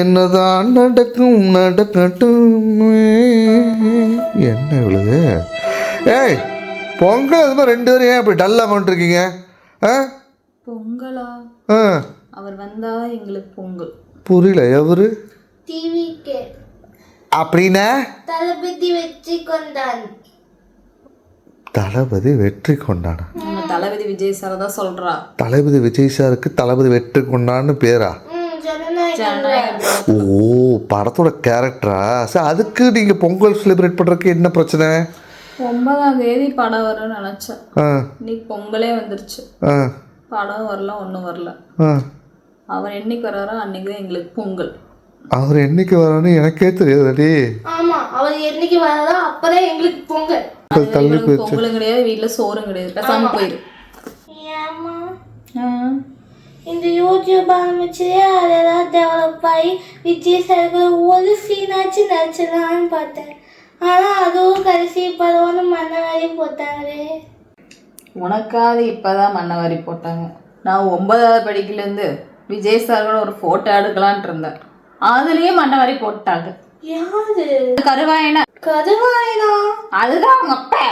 என்னதான் நடக்கும் நடக்கட்டும். என்ன இவ்வளவு? ஏய் பொங்கல் அது மாதிரி 2 பேரும் ஏன் அப்படி டல்லாக பண்ணிருக்கீங்க? பொங்கலா? அவர் வந்தா எங்களுக்கு பொங்கல். புரியல. எவரு? டிவிக்கு அப்படின்னா தளபதி வெற்றி கொண்டான். தளபதி வெற்றி கொண்டானா? தளபதி விஜய் சார் தான் சொல்றா. தளபதி விஜய் சாருக்கு தளபதி வெற்றி கொண்டான்னு பேரா? ஓ, படத்தோட கேரக்டரா? சரி, அதுக்கு நீங்க பொங்கல் செலிப்ரேட் பண்றதுக்கு என்ன பிரச்சனை? 9ஆம் தேதி படம் வரும்னு நினைச்சேன். இன்னைக்கு பொங்கலே வந்துருச்சு. படம் வரல, ஒன்றும் வரல. அவர் என்னைக்கு வர்றாரோ அன்னைக்கு தான் எங்களுக்கு பொங்கல். அவர் என்னைக்கு வரான்னு எனக்கே தெரியாதுடி. ஆமா, அவர் என்னைக்கு வராரோ அப்பதான் எங்களுக்கு பொங்கல். பொங்கலும் கிடையாது, வீட்டுல சோறும் கிடையாது. பேசாம போயிரு. ஏமா இந்த யூடியூப் ஆரம்பிச்சு அதெல்லாம் டெவலப் ஆகி விஜய் சாருக்கு ஒரு சீனாச்சு நடிச்சிடலான்னு பார்த்தேன். ஆனால் அதுவும் கடைசி பரவாயில்ல மண்ணவாரி போட்டாங்களே. உனக்காவது இப்போதான் மண்ணவாரி போட்டாங்க. நான் 9ஆவது படிக்கலேருந்து விஜய் சாரோட ஒரு ஃபோட்டோ எடுக்கலான்ட்டு இருந்தேன். அதுலேயே மண்ணவாரி போட்டாங்க. யாரு? கருவாயனா. கருவாயனா? அதுதான் உங்க அப்பா.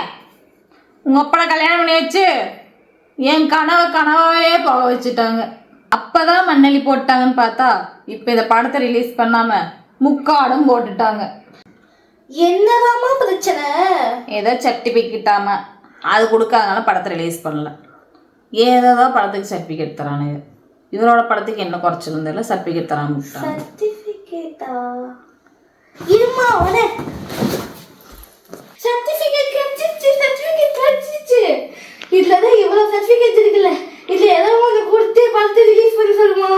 உங்க அப்பனை கல்யாணம் பண்ணி வச்சு என் கனவாவே போக வச்சுட்டாங்க. அப்பதான் மண்ணெலி போட்டாங்கன்னு பார்த்தா இப்போ இந்த படத்தை ரிலீஸ் பண்ணாம முக்காடும் போட்டுட்டாங்க. என்னதாமா பிரச்சனை? ஏதோ சர்டிஃபிகேட்டாம அது கொடுக்காதனால படத்தை ரிலீஸ் பண்ணல. ஏதோ படத்துக்கு சர்டிஃபிகேட் தரானுங்க. இவரோட படத்துக்கு என்ன குறைச்சிருந்தால சர்டிஃபிகேட் தராம சர்டிஃபிகேட்டா? இருமா உடனே சர்டிஃபிகேட் கிடைச்சிச்சு. இதுலதான் இவ்வளவு சர்டிஃபிகேட் இருக்குல்ல, இதுல ஏதோ ஒன்று கொடுத்து படத்தை ரிலீஸ் பண்ண சொல்லுமா?